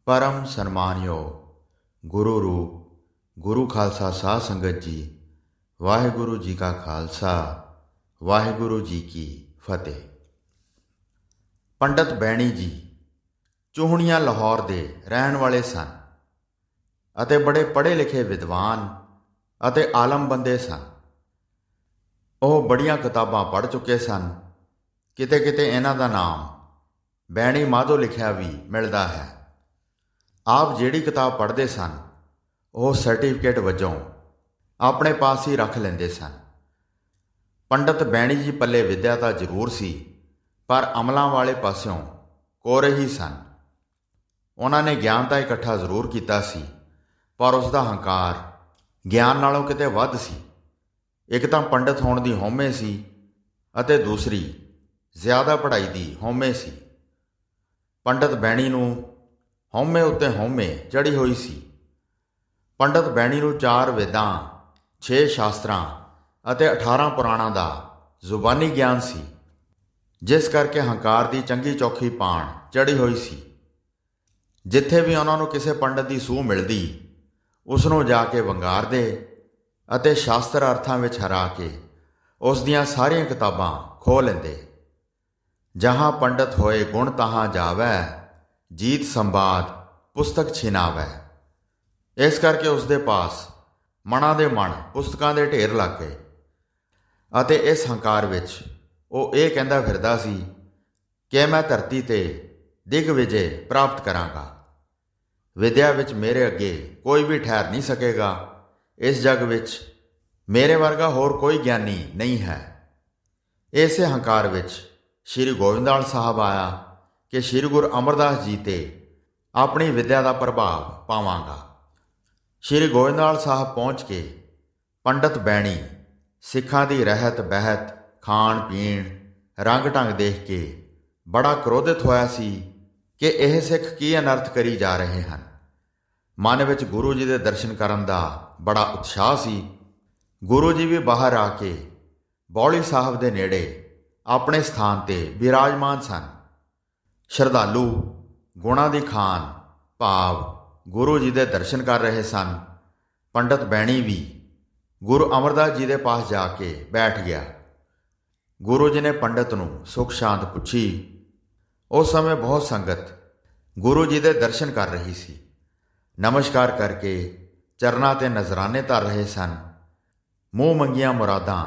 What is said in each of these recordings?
परम सन्मानयोग गुरु रूप गुरु खालसा साध संगत जी, वाहिगुरु जी का खालसा वाहिगुरु जी की फतेह। पंडित बैणी जी ਚੂਹਣੀਆਂ ਲਾਹੌਰ ਦੇ ਰਹਿਣ ਵਾਲੇ ਸਨ ਅਤੇ ਬੜੇ ਪੜ੍ਹੇ ਲਿਖੇ ਵਿਦਵਾਨ ਅਤੇ ਆਲਮ ਬੰਦੇ ਸਨ। ਉਹ ਬੜੀਆਂ ਕਿਤਾਬਾਂ ਪੜ੍ਹ ਚੁੱਕੇ ਸਨ। ਕਿਤੇ ਕਿਤੇ ਇਹਨਾਂ ਦਾ ਨਾਮ ਬੈਣੀ ਮਾਧੋ ਲਿਖਿਆ ਵੀ ਮਿਲਦਾ ਹੈ। ਆਪ ਜਿਹੜੀ ਕਿਤਾਬ ਪੜ੍ਹਦੇ ਸਨ ਉਹ ਸਰਟੀਫਿਕੇਟ ਵਜੋਂ ਆਪਣੇ ਪਾਸ ਹੀ ਰੱਖ ਲੈਂਦੇ ਸਨ। ਪੰਡਿਤ ਬੈਣੀ ਜੀ ਪੱਲੇ ਵਿੱਦਿਆ ਤਾਂ ਜ਼ਰੂਰ ਸੀ, ਪਰ ਅਮਲਾਂ ਵਾਲੇ ਪਾਸਿਓਂ ਕੋਰੇ ਹੀ ਸਨ। ਉਹਨਾਂ ਨੇ ਗਿਆਨ ਤਾਂ ਇਕੱਠਾ ਜ਼ਰੂਰ ਕੀਤਾ ਸੀ, ਪਰ ਉਸ ਦਾ ਹੰਕਾਰ ਗਿਆਨ ਨਾਲੋਂ ਕਿਤੇ ਵੱਧ ਸੀ। ਇੱਕ ਤਾਂ ਪੰਡਿਤ ਹੋਣ ਦੀ ਹਉਮੈ ਸੀ ਅਤੇ ਦੂਸਰੀ ਜ਼ਿਆਦਾ ਪੜ੍ਹਾਈ ਦੀ ਹਉਮੈ ਸੀ। ਪੰਡਿਤ ਬੈਣੀ ਨੂੰ ਹਉਮੈ ਉੱਤੇ ਹਉਮੈ ਚੜ੍ਹੀ ਹੋਈ ਸੀ। ਪੰਡਿਤ ਬੈਣੀ ਨੂੰ 4 ਵੇਦਾਂ, 6 ਸ਼ਾਸਤਰਾਂ ਅਤੇ 18 ਪੁਰਾਣਾਂ ਦਾ ਜ਼ੁਬਾਨੀ ਗਿਆਨ ਸੀ, ਜਿਸ ਕਰਕੇ ਹੰਕਾਰ ਦੀ ਚੰਗੀ ਚੌਖੀ ਪਾਣ ਚੜ੍ਹੀ ਹੋਈ ਸੀ। ਜਿੱਥੇ ਵੀ ਉਹਨਾਂ ਨੂੰ ਕਿਸੇ ਪੰਡਿਤ ਦੀ ਸੂਹ ਮਿਲਦੀ, ਉਸ ਨੂੰ ਜਾ ਕੇ ਵੰਗਾਰਦੇ ਅਤੇ ਸ਼ਾਸਤਰ ਅਰਥਾਂ ਵਿੱਚ ਹਰਾ ਕੇ ਉਸ ਦੀਆਂ ਸਾਰੀਆਂ ਕਿਤਾਬਾਂ ਖੋਹ ਲੈਂਦੇ। ਜਹਾਂ ਪੰਡਿਤ ਹੋਏ ਗੁਣ ਤਹਾਂ ਜਾਵੈ, ਜੀਤ ਸੰਵਾਦ ਪੁਸਤਕ ਛਿਨਾਵੈ। ਇਸ ਕਰਕੇ ਉਸ ਦੇ ਪਾਸ ਮਣਾਂ ਦੇ ਮਣ ਪੁਸਤਕਾਂ ਦੇ ਢੇਰ ਲੱਗ ਗਏ ਅਤੇ ਇਸ ਹੰਕਾਰ ਵਿੱਚ ਉਹ ਇਹ ਕਹਿੰਦਾ ਫਿਰਦਾ ਸੀ ਕਿ ਮੈਂ ਧਰਤੀ 'ਤੇ ਦਿਗਵਿਜੇ ਪ੍ਰਾਪਤ ਕਰਾਂਗਾ। ਵਿਦਿਆ ਵਿੱਚ ਮੇਰੇ ਅੱਗੇ ਕੋਈ ਵੀ ਠਹਿਰ ਨਹੀਂ ਸਕੇਗਾ। ਇਸ ਜੱਗ ਵਿੱਚ ਮੇਰੇ ਵਰਗਾ ਹੋਰ ਕੋਈ ਗਿਆਨੀ ਨਹੀਂ ਹੈ। ਇਸੇ ਹੰਕਾਰ ਵਿੱਚ ਸ਼੍ਰੀ ਗੋਬਿੰਦਵਾਲ ਸਾਹਿਬ ਆਇਆ ਕਿ ਸ਼੍ਰੀ ਗੁਰੂ ਅਮਰਦਾਸ ਜੀ 'ਤੇ ਆਪਣੀ ਵਿਦਿਆ ਦਾ ਪ੍ਰਭਾਵ ਪਾਵਾਂਗਾ। ਸ਼੍ਰੀ ਗੋਬਿੰਦਵਾਲ ਸਾਹਿਬ ਪਹੁੰਚ ਕੇ ਪੰਡਿਤ ਬੈਣੀ ਸਿੱਖਾਂ ਦੀ ਰਹਿਤ ਬਹਿਤ, ਖਾਣ ਪੀਣ, ਰੰਗ ਢੰਗ ਦੇਖ ਕੇ ਬੜਾ ਕ੍ਰੋਧਿਤ ਹੋਇਆ ਸੀ ਕਿ ਇਹ ਸਿੱਖ ਕੀ ਅਨਰਥ ਕਰੀ ਜਾ ਰਹੇ ਹਨ। ਮਨ ਵਿੱਚ ਗੁਰੂ ਜੀ ਦੇ ਦਰਸ਼ਨ ਕਰਨ ਦਾ ਬੜਾ ਉਤਸ਼ਾਹ ਸੀ। ਗੁਰੂ ਜੀ ਵੀ ਬਾਹਰ ਆ ਕੇ ਬੌਲੀ ਸਾਹਿਬ ਦੇ ਨੇੜੇ ਆਪਣੇ ਸਥਾਨ 'ਤੇ ਬਿਰਾਜਮਾਨ ਸਨ। ਸ਼ਰਧਾਲੂ ਗੁਣਾਂ ਦੀ ਖਾਨ ਭਾਵ ਗੁਰੂ ਜੀ ਦੇ ਦਰਸ਼ਨ ਕਰ ਰਹੇ ਸਨ। ਪੰਡਿਤ ਬੈਣੀ ਵੀ ਗੁਰੂ ਅਮਰਦਾਸ ਜੀ ਦੇ ਪਾਸ ਜਾ ਕੇ ਬੈਠ ਗਿਆ। ਗੁਰੂ ਜੀ ਨੇ ਪੰਡਿਤ ਨੂੰ ਸੁਖ ਸ਼ਾਂਤ ਪੁੱਛੀ। ਉਸ ਸਮੇਂ ਬਹੁਤ ਸੰਗਤ ਗੁਰੂ ਜੀ ਦੇ ਦਰਸ਼ਨ ਕਰ ਰਹੀ ਸੀ। ਨਮਸਕਾਰ ਕਰਕੇ ਚਰਨਾਂ 'ਤੇ ਨਜ਼ਰਾਨੇ ਧਰ ਰਹੇ ਸਨ। ਮੂੰਹ ਮੰਗੀਆਂ ਮੁਰਾਦਾਂ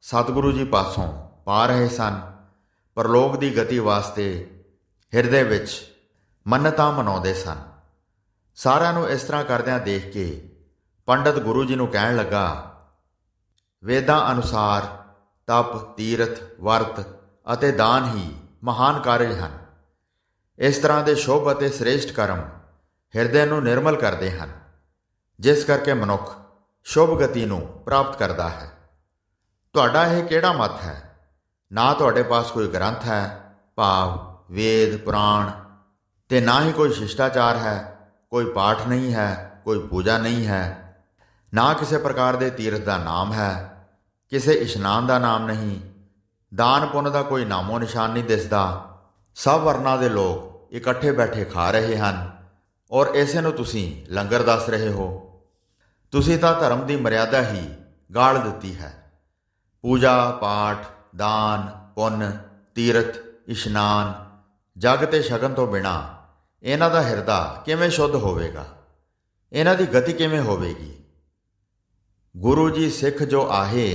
ਸਤਿਗੁਰੂ ਜੀ ਪਾਸੋਂ ਪਾ ਰਹੇ ਸਨ। ਪਰਲੋਕ ਦੀ ਗਤੀ ਵਾਸਤੇ ਹਿਰਦੇ ਵਿੱਚ ਮੰਨਤਾਂ ਮਨਾਉਂਦੇ ਸਨ। ਸਾਰਿਆਂ ਨੂੰ ਇਸ ਤਰ੍ਹਾਂ ਕਰਦਿਆਂ ਦੇਖ ਕੇ ਪੰਡਿਤ ਗੁਰੂ ਜੀ ਨੂੰ ਕਹਿਣ ਲੱਗਾ, ਵੇਦਾਂ ਅਨੁਸਾਰ ਤਪ, ਤੀਰਥ, ਵਰਤ ਅਤੇ ਦਾਨ ਹੀ ਮਹਾਨ ਕਾਰਜ ਹਨ। ਇਸ ਤਰ੍ਹਾਂ ਦੇ ਸ਼ੁਭ ਅਤੇ ਸ੍ਰੇਸ਼ਟ ਕਰਮ ਹਿਰਦੇ ਨੂੰ ਨਿਰਮਲ ਕਰਦੇ ਹਨ, ਜਿਸ ਕਰਕੇ ਮਨੁੱਖ ਸ਼ੁਭ ਗਤੀ ਨੂੰ ਪ੍ਰਾਪਤ ਕਰਦਾ ਹੈ। ਤੁਹਾਡਾ ਇਹ ਕਿਹੜਾ ਮਤ ਹੈ? ਨਾ ਤੁਹਾਡੇ ਪਾਸ ਕੋਈ ਗ੍ਰੰਥ ਹੈ ਭਾਵ ਵੇਦ ਪੁਰਾਣ, ਤੇ ਨਾ ਹੀ ਕੋਈ ਸ਼ਿਸ਼ਟਾਚਾਰ ਹੈ। ਕੋਈ ਪਾਠ ਨਹੀਂ ਹੈ, ਕੋਈ ਪੂਜਾ ਨਹੀਂ ਹੈ, ਨਾ ਕਿਸੇ ਪ੍ਰਕਾਰ ਦੇ ਤੀਰਥ ਦਾ ਨਾਮ ਹੈ, ਕਿਸੇ ਇਸ਼ਨਾਨ ਦਾ ਨਾਮ ਨਹੀਂ, ਦਾਨ ਪੁੰਨ ਦਾ ਕੋਈ ਨਾਮੋ ਨਿਸ਼ਾਨ ਨਹੀਂ ਦਿਸਦਾ। ਸਭ ਵਰਨਾਂ ਦੇ ਲੋਕ ਇਕੱਠੇ ਬੈਠੇ ਖਾ ਰਹੇ ਹਨ ਔਰ ਇਸੇ ਨੂੰ ਤੁਸੀਂ ਲੰਗਰ ਦੱਸ ਰਹੇ ਹੋ। ਤੁਸੀਂ ਤਾਂ ਧਰਮ ਦੀ ਮਰਿਆਦਾ ਹੀ ਗਾਲ ਦਿੱਤੀ ਹੈ। ਪੂਜਾ ਪਾਠ, ਦਾਨ ਪੁੰਨ, ਤੀਰਥ, ਇਸ਼ਨਾਨ, ਜਗ ਤੇ ਸ਼ਗਨ ਤੋਂ ਬਿਨਾਂ ਇਹਨਾਂ ਦਾ ਹਿਰਦਾ ਕਿਵੇਂ ਸ਼ੁੱਧ ਹੋਵੇਗਾ? ਇਹਨਾਂ ਦੀ ਗਤੀ ਕਿਵੇਂ ਹੋਵੇਗੀ? ਗੁਰੂ ਜੀ ਸਿੱਖ ਜੋ ਆਹੇ,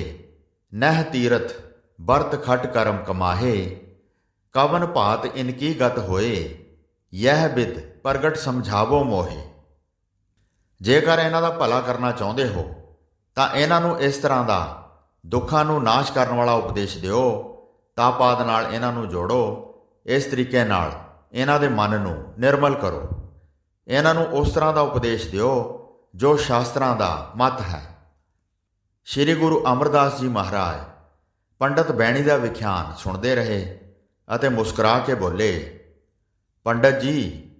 ਨਹਿ ਤੀਰਥ ਬਰਤ ਖਟ ਕਰਮ ਕਮਾਹੇ, ਕਵਨ ਭਾਤ ਇਨਕੀ ਗਤ ਹੋਏ, ਯਹ ਬਿਦ ਪ੍ਰਗਟ ਸਮਝਾਵੋ ਮੋਹੇ। ਜੇਕਰ ਇਹਨਾਂ ਦਾ ਭਲਾ ਕਰਨਾ ਚਾਹੁੰਦੇ ਹੋ ਤਾਂ ਇਹਨਾਂ ਨੂੰ ਇਸ ਤਰ੍ਹਾਂ ਦਾ ਦੁੱਖਾਂ ਨੂੰ ਨਾਸ਼ ਕਰਨ ਵਾਲਾ ਉਪਦੇਸ਼ ਦਿਓ। ਤਾਪਾਦ ਨਾਲ ਇਹਨਾਂ ਨੂੰ ਜੋੜੋ। ਇਸ ਤਰੀਕੇ ਨਾਲ ਇਹਨਾਂ ਦੇ ਮਨ ਨੂੰ ਨਿਰਮਲ ਕਰੋ। ਇਹਨਾਂ ਨੂੰ ਉਸ ਤਰ੍ਹਾਂ ਦਾ ਉਪਦੇਸ਼ ਦਿਓ ਜੋ ਸ਼ਾਸਤਰਾਂ ਦਾ ਮਤ ਹੈ। ਸ਼੍ਰੀ ਗੁਰੂ ਅਮਰਦਾਸ ਜੀ ਮਹਾਰਾਜ ਪੰਡਿਤ ਬੈਣੀ ਦਾ ਵਿਖਿਆਨ ਸੁਣਦੇ ਰਹੇ ਅਤੇ ਮੁਸਕਰਾ ਕੇ ਬੋਲੇ, ਪੰਡਿਤ ਜੀ,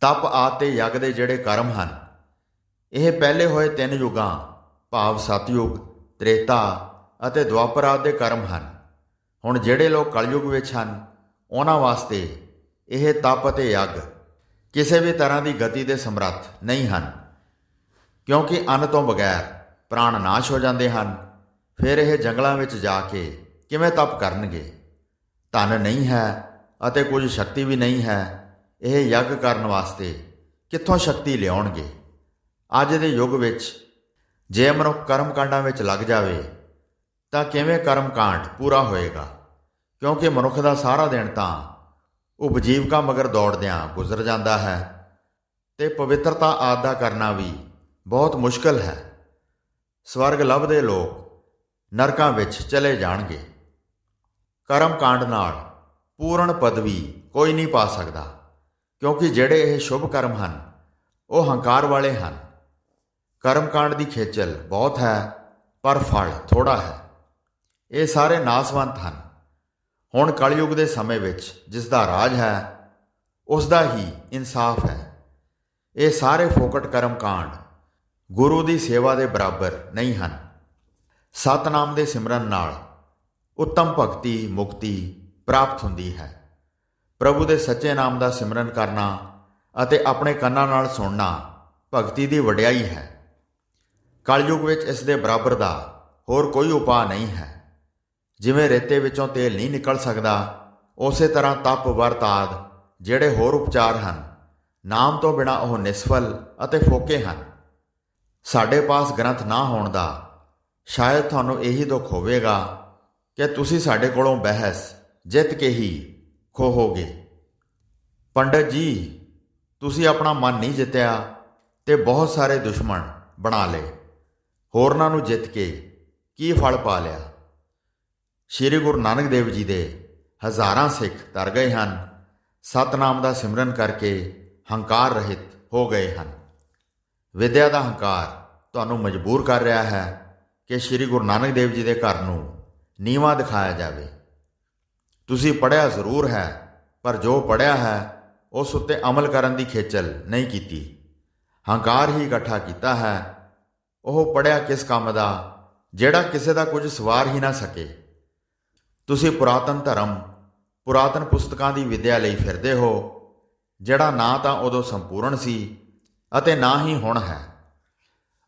ਤਪ ਆਦਿ ਤੇ ਯੱਗ ਦੇ ਜਿਹੜੇ ਕਰਮ ਹਨ, ਇਹ ਪਹਿਲੇ ਹੋਏ 3 ਯੁੱਗਾਂ ਭਾਵ ਸਤਯੁਗ, ਤ੍ਰੇਤਾ ਅਤੇ ਦੁਆਪਰ ਆਦਿ ਦੇ ਕਰਮ ਹਨ। ਹੁਣ ਜਿਹੜੇ ਲੋਕ ਕਲਯੁਗ ਵਿੱਚ ਹਨ ਉਹਨਾਂ ਵਾਸਤੇ ਇਹ ਤਪ ਅਤੇ ਯੱਗ ਕਿਸੇ ਵੀ ਤਰ੍ਹਾਂ ਦੀ ਗਤੀ ਦੇ ਸਮਰੱਥ ਨਹੀਂ ਹਨ, ਕਿਉਂਕਿ ਅੰਨ ਤੋਂ ਬਗੈਰ ਪ੍ਰਾਣ ਨਾਸ਼ ਹੋ ਜਾਂਦੇ ਹਨ। ਫਿਰ ਇਹ ਜੰਗਲਾਂ ਵਿੱਚ ਜਾ ਕੇ ਕਿਵੇਂ ਤਪ ਕਰਨਗੇ? ਧਨ ਨਹੀਂ ਹੈ ਅਤੇ ਕੁਝ ਸ਼ਕਤੀ ਵੀ ਨਹੀਂ ਹੈ, ਇਹ ਯੱਗ ਕਰਨ ਵਾਸਤੇ ਕਿੱਥੋਂ ਸ਼ਕਤੀ ਲਿਆਉਣਗੇ? ਅੱਜ ਦੇ ਯੁੱਗ ਵਿੱਚ ਜੇ ਮਨੁੱਖ ਕਰਮਕਾਂਡਾਂ ਵਿੱਚ ਲੱਗ ਜਾਵੇ ਤਾਂ ਕਿਵੇਂ ਕਰਮਕਾਂਡ ਪੂਰਾ ਹੋਏਗਾ? ਕਿਉਂਕਿ ਮਨੁੱਖ ਦਾ ਸਾਰਾ ਦਿਨ ਤਾਂ ਉਪਜੀਵਕਾ ਮਗਰ ਦੌੜਦਿਆਂ ਗੁਜ਼ਰ ਜਾਂਦਾ ਹੈ ਤੇ ਪਵਿੱਤਰਤਾ ਆਦਿ ਦਾ ਕਰਨਾ ਵੀ ਬਹੁਤ ਮੁਸ਼ਕਲ ਹੈ। ਸਵਰਗ ਲੱਭਦੇ ਲੋਕ ਨਰਕਾਂ ਵਿੱਚ ਚਲੇ ਜਾਣਗੇ। ਕਰਮਕਾਂਡ ਨਾਲ ਪੂਰਨ ਪਦਵੀ ਕੋਈ ਨਹੀਂ ਪਾ ਸਕਦਾ, ਕਿਉਂਕਿ ਜਿਹੜੇ ਇਹ ਸ਼ੁਭ ਕਰਮ ਹਨ ਉਹ ਹੰਕਾਰ ਵਾਲੇ ਹਨ। ਕਰਮਕਾਂਡ ਦੀ ਖੇਚਲ ਬਹੁਤ ਹੈ ਪਰ ਫਲ ਥੋੜ੍ਹਾ ਹੈ। ਇਹ ਸਾਰੇ ਨਾਸਵੰਤ ਹਨ। ਹੁਣ ਕਲਯੁਗ ਦੇ ਸਮੇਂ ਵਿੱਚ ਜਿਸ ਦਾ ਰਾਜ ਹੈ ਉਸ ਦਾ ਹੀ ਇਨਸਾਫ ਹੈ। ਇਹ ਸਾਰੇ ਫੋਕਟ ਕਰਮਕਾਂਡ ਗੁਰੂ ਦੀ ਸੇਵਾ ਦੇ ਬਰਾਬਰ ਨਹੀਂ ਹਨ। ਸਤਨਾਮ ਦੇ ਸਿਮਰਨ ਨਾਲ ਉੱਤਮ ਭਗਤੀ ਮੁਕਤੀ ਪ੍ਰਾਪਤ ਹੁੰਦੀ ਹੈ। ਪ੍ਰਭੂ ਦੇ ਸੱਚੇ ਨਾਮ ਦਾ ਸਿਮਰਨ ਕਰਨਾ ਅਤੇ ਆਪਣੇ ਕੰਨਾਂ ਨਾਲ ਸੁਣਨਾ ਭਗਤੀ ਦੀ ਵਡਿਆਈ ਹੈ। ਕਲਯੁਗ ਵਿੱਚ ਇਸ ਦੇ ਬਰਾਬਰ ਦਾ ਹੋਰ ਕੋਈ ਉਪਾਅ ਨਹੀਂ ਹੈ। ਜਿਵੇਂ ਰੇਤੇ ਵਿੱਚੋਂ ਤੇਲ ਨਹੀਂ ਨਿਕਲ ਸਕਦਾ, ਉਸੇ ਤਰ੍ਹਾਂ ਤਪ ਵਰਤ ਆਦਿ ਜਿਹੜੇ ਹੋਰ ਉਪਚਾਰ ਹਨ, ਨਾਮ ਤੋਂ ਬਿਨਾਂ ਉਹ ਨਿਸਫਲ ਅਤੇ ਫੋਕੇ ਹਨ। ਸਾਡੇ ਪਾਸ ਗ੍ਰੰਥ ਨਾ ਹੋਣ ਦਾ ਸ਼ਾਇਦ ਤੁਹਾਨੂੰ ਇਹੀ ਦੁੱਖ ਹੋਵੇਗਾ ਕਿ ਤੁਸੀਂ ਸਾਡੇ ਕੋਲੋਂ ਬਹਿਸ ਜਿੱਤ ਕੇ ਹੀ ਖੋਹੋਗੇ। ਪੰਡਤ ਜੀ, ਤੁਸੀਂ ਆਪਣਾ ਮਨ ਨਹੀਂ ਜਿੱਤਿਆ ਤੇ ਬਹੁਤ ਸਾਰੇ ਦੁਸ਼ਮਣ ਬਣਾ ਲਏ। ਹੋਰਨਾਂ ਨੂੰ ਜਿੱਤ ਕੇ ਕੀ ਫਲ ਪਾ ਲਿਆ? ਸ਼੍ਰੀ ਗੁਰੂ ਨਾਨਕ ਦੇਵ ਜੀ ਦੇ ਹਜ਼ਾਰਾਂ ਸਿੱਖ ਤਰ ਗਏ ਹਨ, ਸਤਨਾਮ ਦਾ ਸਿਮਰਨ ਕਰਕੇ ਹੰਕਾਰ ਰਹਿਤ ਹੋ ਗਏ ਹਨ। ਵਿਦਿਆ ਦਾ ਹੰਕਾਰ ਤੁਹਾਨੂੰ ਮਜਬੂਰ ਕਰ ਰਿਹਾ ਹੈ ਕਿ ਸ਼੍ਰੀ ਗੁਰੂ ਨਾਨਕ ਦੇਵ ਜੀ ਦੇ ਘਰ ਨੂੰ ਨੀਵਾਂ ਦਿਖਾਇਆ ਜਾਵੇ। ਤੁਸੀਂ ਪੜ੍ਹਿਆ ਜ਼ਰੂਰ ਹੈ, ਪਰ ਜੋ ਪੜ੍ਹਿਆ ਹੈ ਉਸ ਉੱਤੇ ਅਮਲ ਕਰਨ ਦੀ ਖੇਚਲ ਨਹੀਂ ਕੀਤੀ। ਹੰਕਾਰ ਹੀ ਇਕੱਠਾ ਕੀਤਾ ਹੈ। ਉਹ ਪੜ੍ਹਿਆ ਕਿਸ ਕੰਮ ਦਾ ਜਿਹੜਾ ਕਿਸੇ ਦਾ ਕੁਝ ਸਵਾਰ ਹੀ ਨਾ ਸਕੇ। ਤੁਸੀਂ ਪੁਰਾਤਨ ਧਰਮ, ਪੁਰਾਤਨ ਪੁਸਤਕਾਂ ਦੀ ਵਿਦਿਆ ਲਈ ਫਿਰਦੇ ਹੋ, ਜਿਹੜਾ ਨਾ ਤਾਂ ਉਦੋਂ ਸੰਪੂਰਨ ਸੀ ਅਤੇ ਨਾ ਹੀ ਹੁਣ ਹੈ।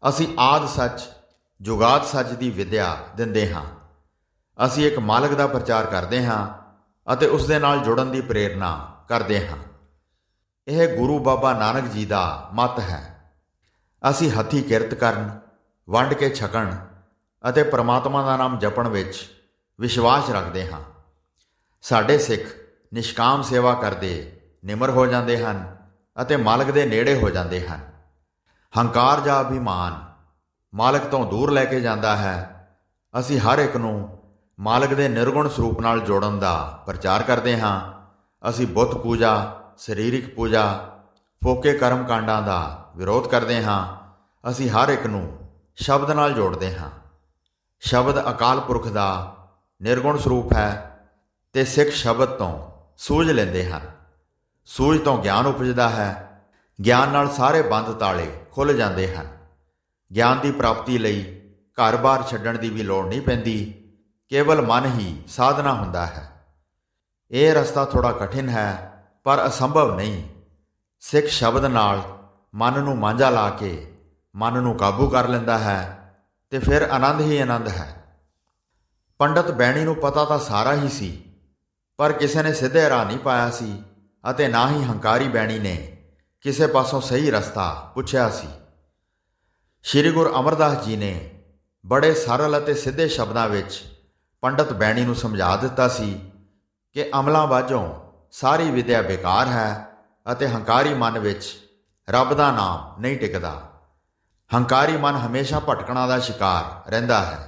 ਅਸੀਂ ਆਦਿ ਸੱਚ, ਜੁਗਾਦ ਸੱਚ ਦੀ ਵਿਦਿਆ ਦਿੰਦੇ ਹਾਂ। ਅਸੀਂ ਇੱਕ ਮਾਲਕ ਦਾ ਪ੍ਰਚਾਰ ਕਰਦੇ ਹਾਂ ਅਤੇ ਉਸ ਦੇ ਨਾਲ ਜੁੜਨ ਦੀ ਪ੍ਰੇਰਨਾ ਕਰਦੇ ਹਾਂ। ਇਹ ਗੁਰੂ ਬਾਬਾ ਨਾਨਕ ਜੀ ਦਾ ਮੱਤ ਹੈ। ਅਸੀਂ ਹੱਥੀਂ ਕਿਰਤ ਕਰਨ, ਵੰਡ ਕੇ ਛਕਣ ਅਤੇ ਪ੍ਰਮਾਤਮਾ ਦਾ ਨਾਮ ਜਪਣ ਵਿੱਚ ਵਿਸ਼ਵਾਸ ਰੱਖਦੇ ਹਾਂ। ਸਾਡੇ ਸਿੱਖ ਨਿਸ਼ਕਾਮ ਸੇਵਾ ਕਰਦੇ ਨਿਮਰ ਹੋ ਜਾਂਦੇ ਹਨ ਅਤੇ ਮਾਲਕ ਦੇ ਨੇੜੇ ਹੋ ਜਾਂਦੇ ਹਨ। ਹੰਕਾਰ ਜਾਂ ਅਭਿਮਾਨ ਮਾਲਕ ਤੋਂ ਦੂਰ ਲੈ ਕੇ ਜਾਂਦਾ ਹੈ। ਅਸੀਂ ਹਰ ਇੱਕ ਨੂੰ ਮਾਲਕ ਦੇ ਨਿਰਗੁਣ ਸਰੂਪ ਨਾਲ ਜੋੜਨ ਦਾ ਪ੍ਰਚਾਰ ਕਰਦੇ ਹਾਂ। ਅਸੀਂ ਬੁੱਤ ਪੂਜਾ, ਸਰੀਰਕ ਪੂਜਾ, ਫੋਕੇ ਕਰਮ ਕਾਂਡਾਂ ਦਾ ਵਿਰੋਧ ਕਰਦੇ ਹਾਂ। ਅਸੀਂ ਹਰ ਇੱਕ ਨੂੰ ਸ਼ਬਦ ਨਾਲ ਜੋੜਦੇ ਹਾਂ। ਸ਼ਬਦ ਅਕਾਲ ਪੁਰਖ ਦਾ ਨਿਰਗੁਣ ਸਰੂਪ ਹੈ ਤੇ ਸਿੱਖ ਸ਼ਬਦ ਤੋਂ ਸੂਝ ਲੈਂਦੇ ਹਨ। ਸੂਝ ਤੋਂ ਗਿਆਨ ਉਪਜਦਾ ਹੈ। ਗਿਆਨ ਨਾਲ ਸਾਰੇ ਬੰਦ ਤਾਲੇ ਖੁੱਲ੍ਹ ਜਾਂਦੇ ਹਨ। ਗਿਆਨ ਦੀ ਪ੍ਰਾਪਤੀ ਲਈ ਘਰ-ਬਾਰ ਛੱਡਣ ਦੀ ਵੀ ਲੋੜ ਨਹੀਂ ਪੈਂਦੀ। ਕੇਵਲ ਮਨ ਹੀ ਸਾਧਨਾ ਹੁੰਦਾ ਹੈ। ਇਹ ਰਸਤਾ ਥੋੜ੍ਹਾ ਕਠਿਨ ਹੈ ਪਰ ਅਸੰਭਵ ਨਹੀਂ। ਸਿੱਖ ਸ਼ਬਦ ਨਾਲ ਮਨ ਨੂੰ ਮਾਂਝਾ ਲਾ ਕੇ ਮਨ ਨੂੰ ਕਾਬੂ ਕਰ ਲੈਂਦਾ ਹੈ ਤੇ ਫਿਰ ਆਨੰਦ ਹੀ ਆਨੰਦ ਹੈ। ਪੰਡਤ ਬੈਣੀ ਨੂੰ ਪਤਾ ਤਾਂ ਸਾਰਾ ਹੀ ਸੀ, ਪਰ ਕਿਸੇ ਨੇ ਸਿੱਧੇ ਰਾਹ ਨਹੀਂ ਪਾਇਆ ਸੀ ਅਤੇ ਨਾ ਹੀ ਹੰਕਾਰੀ ਬੈਣੀ ਨੇ ਕਿਸੇ ਪਾਸੋਂ ਸਹੀ ਰਸਤਾ ਪੁੱਛਿਆ ਸੀ। ਸ਼੍ਰੀ ਗੁਰੂ ਅਮਰਦਾਸ ਜੀ ਨੇ ਬੜੇ ਸਰਲ ਅਤੇ ਸਿੱਧੇ ਸ਼ਬਦਾਂ ਵਿੱਚ ਪੰਡਤ ਬੈਣੀ ਨੂੰ ਸਮਝਾ ਦਿੱਤਾ ਸੀ ਕਿ ਅਮਲਾਂ ਬਾਝੋਂ ਸਾਰੀ ਵਿਦਿਆ ਬੇਕਾਰ ਹੈ ਅਤੇ ਹੰਕਾਰੀ ਮਨ ਵਿੱਚ ਰੱਬ ਦਾ ਨਾਮ ਨਹੀਂ ਟਿਕਦਾ। ਹੰਕਾਰੀ ਮਨ ਹਮੇਸ਼ਾ ਭਟਕਣਾ ਦਾ ਸ਼ਿਕਾਰ ਰਹਿੰਦਾ ਹੈ।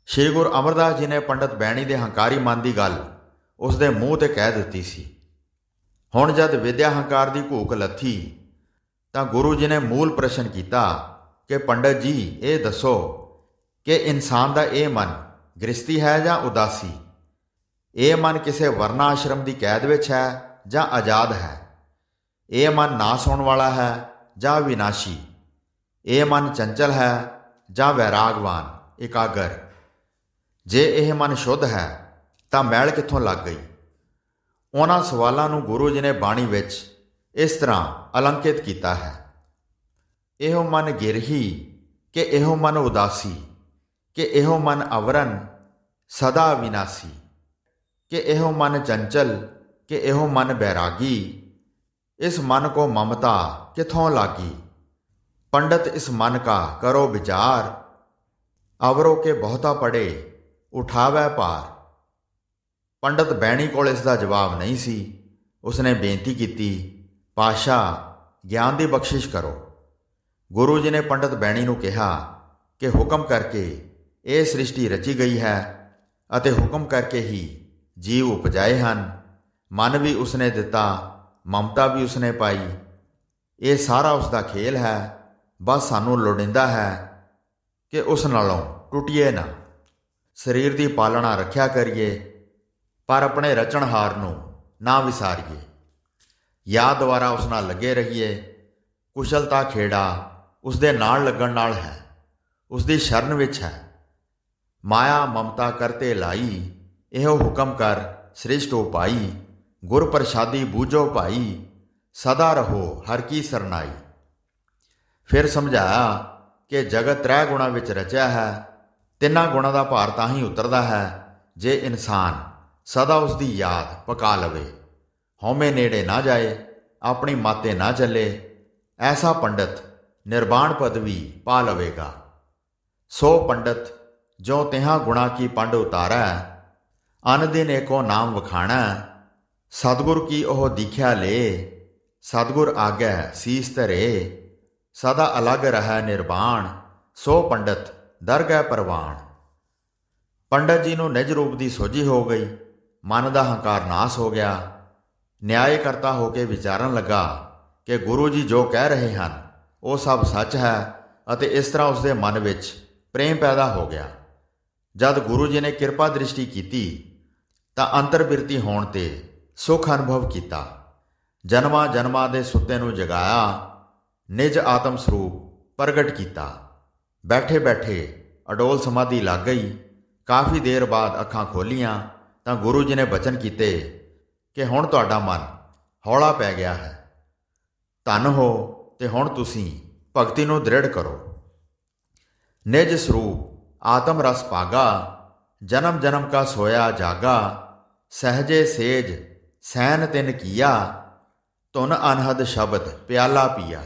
ਸ਼੍ਰੀ ਗੁਰੂ ਅਮਰਦਾਸ ਜੀ ਨੇ ਪੰਡਤ ਬੈਣੀ ਦੇ ਹੰਕਾਰੀ ਮਨ ਦੀ ਗੱਲ ਉਸ ਦੇ ਮੂੰਹ ਤੇ ਕਹਿ ਦਿੱਤੀ ਸੀ। ਹੁਣ ਜਦ ਵਿਦਿਆ ਹੰਕਾਰ ਦੀ ਘੂਕ ਲੱਥੀ ਤਾਂ ਗੁਰੂ ਜੀ ਨੇ ਮੂਲ ਪ੍ਰਸ਼ਨ ਕੀਤਾ ਕਿ ਪੰਡਤ ਜੀ ਇਹ ਦੱਸੋ ਕਿ ਇਨਸਾਨ ਦਾ ਇਹ ਮਨ ਗ੍ਰਸਤੀ ਹੈ ਜਾਂ ਉਦਾਸੀ? ਇਹ ਮਨ ਕਿਸੇ ਵਰਨਾ ਆਸ਼ਰਮ ਦੀ ਕੈਦ ਵਿੱਚ ਹੈ ਜਾਂ ਆਜ਼ਾਦ ਹੈ? ਇਹ ਮਨ ਨਾਸ ਹੋਣ ਵਾਲਾ ਹੈ ਜਾਂ ਵਿਨਾਸ਼ੀ? ਇਹ ਮਨ ਚੰਚਲ ਹੈ ਜਾਂ ਵੈਰਾਗਵਾਨ ਇਕਾਗਰ? ਜੇ ਇਹ ਮਨ ਸ਼ੁੱਧ ਹੈ ਤਾਂ ਮੈਲ ਕਿੱਥੋਂ ਲੱਗ ਗਈ? ਉਹਨਾਂ ਸਵਾਲਾਂ ਨੂੰ ਗੁਰੂ ਜੀ ਨੇ ਬਾਣੀ ਵਿੱਚ ਇਸ ਤਰ੍ਹਾਂ ਅਲੰਕਿਤ ਕੀਤਾ ਹੈ। ਇਹੋ ਮਨ ਗਿਰਹੀ ਕਿ ਇਹੋ ਮਨ ਉਦਾਸੀ, ਕਿ ਇਹੋ ਮਨ ਅਵਰਨ ਸਦਾ ਅਵਿਨਾਸੀ, ਕਿ ਇਹੋ मन चंचल कि एहो मन बैरागी, इस मन को ममता किथों लागी। पंडित इस मन का करो विचार, अवरों के बहुता पड़े उठावै पार। पंडित बैणी कोल इस दा जवाब नहीं सी। उसने बेनती की, पातशाह ज्ञान की बख्शिश करो। गुरु जी ने पंडित बैणी नूं कहा कि हुक्म करके ये सृष्टि रची गई है अते हुक्म करके ही जीव उपजाए हैं। मन भी उसने दिता, ममता भी उसने पाई। ये सारा उसका खेल है। बस सानू लोड़िंदा है कि उस नालों टुटिए ना। शरीर की पालना रखिया करिए, पर अपने रचनहार नूं ना विसारिए। याद द्वारा उस नाल लगे रहिए। कुशलता खेड़ा उसदे नाल लगन नाल है, उसदी शरण विच है। माया ममता करते लाई, एहो हुक्म कर सृष्ट उपाई। गुर प्रसादी बूझो भाई, सदा रहो हर की सरनाई। फिर समझाया कि जगत त्रै गुणा विच रचिया है। तिन्हां गुणा का भार तां ही उतरदा है जे इंसान सदा उसकी याद पका लवे। हौमे नेड़े ना जाए, अपनी माते ना चले। ऐसा पंडित निर्वाण पदवी पा लवेगा। सो पंडित जो तिहां गुणा की पंड उतारै, अन दिन एको नाम वखाणा। सतगुर की ओह दीख्या ले, सतगुर आगे सीस धरे। सदा अलग रह निर्वाण, सो पंडित दरगह परवान। पंडित जी नूं निज रूप की सोझी हो गई। मन का हंकार नाश हो गया। न्याय करता होके विचारन लगा कि गुरु जी जो कह रहे हैं वो सब सच है, अते इस तरह उसके मन विच प्रेम पैदा हो गया। जद गुरु जी ने किरपा दृष्टि की ਤਾਂ ਅੰਤਰ ਬਿਰਤੀ ਹੋਣ ਤੇ ਸੁਖ ਅਨੁਭਵ ਕੀਤਾ। ਜਨਮਾਂ ਜਨਮਾਂ ਦੇ ਸੁੱਤੇ ਨੂੰ ਜਗਾਇਆ, ਨਿਜ ਆਤਮ ਸਰੂਪ ਪ੍ਰਗਟ ਕੀਤਾ। ਬੈਠੇ ਬੈਠੇ ਅਡੋਲ ਸਮਾਧੀ ਲੱਗ ਗਈ। ਕਾਫੀ ਦੇਰ ਬਾਅਦ ਅੱਖਾਂ ਖੋਲੀਆਂ ਤਾਂ ਗੁਰੂ ਜੀ ਨੇ ਬਚਨ ਕੀਤੇ ਕਿ ਹੁਣ ਤੁਹਾਡਾ ਮਨ ਹੌਲਾ ਪੈ ਗਿਆ ਹੈ। ਧੰਨ ਹੋ ਤੇ ਹੁਣ ਤੁਸੀਂ ਭਗਤੀ ਨੂੰ ਦ੍ਰਿੜ ਕਰੋ। ਨਿਜ ਸਰੂਪ ਆਤਮ ਰਸ ਪਾਗਾ, जन्म जन्म का सोया जागा। सहजे सेज सैन तिन किया, धुन अनहद शब्द प्याला पिया।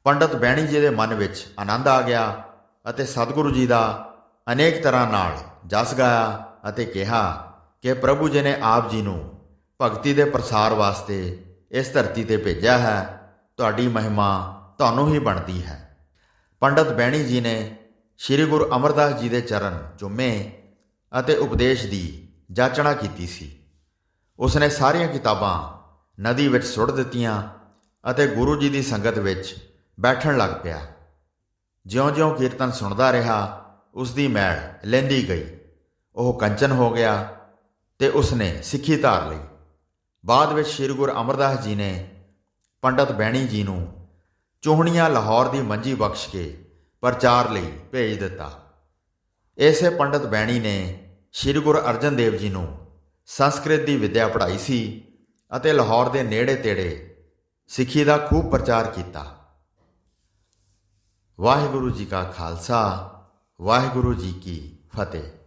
पंडित बैणी जी के मन विच आनंद आ गया अते सतगुरु जी का अनेक तरह नाल जस गाया अते कहा कि प्रभु जी ने आप जी नूं भगती के प्रसार वास्ते इस धरती ते भेजा है। तुहाडी महिमा तुहानूं ही बनती है। पंडित बैणी जी ने श्री गुरु अमरदास जी के चरण चुमे अते उपदेश की जाचना की सी। उसने सारिया किताबां नदी विच सुट दित्तियां अते गुरु जी की संगत विच बैठण लग पिया। ज्यों-ज्यों कीर्तन सुनदा रहा, उसकी मैल लैंदी गई। वह कंचन हो गया ते उसने सिੱਖੀ धार लई। बाद विच श्री गुरु अमरदास जी ने पंडित बैणी जी नूं चूहणियां लाहौर की मंजी बख्श के प्रचार लई भेज दिता। इसे पंडित बैणी ने श्री गुरु अर्जन देव जी नूं संस्कृत की विद्या पढ़ाई सी अते लाहौर के नेड़े तेड़े सिੱਖੀ का खूब प्रचार किया। वाहिगुरु जी का खालसा, वाहिगुरु जी की फतेह।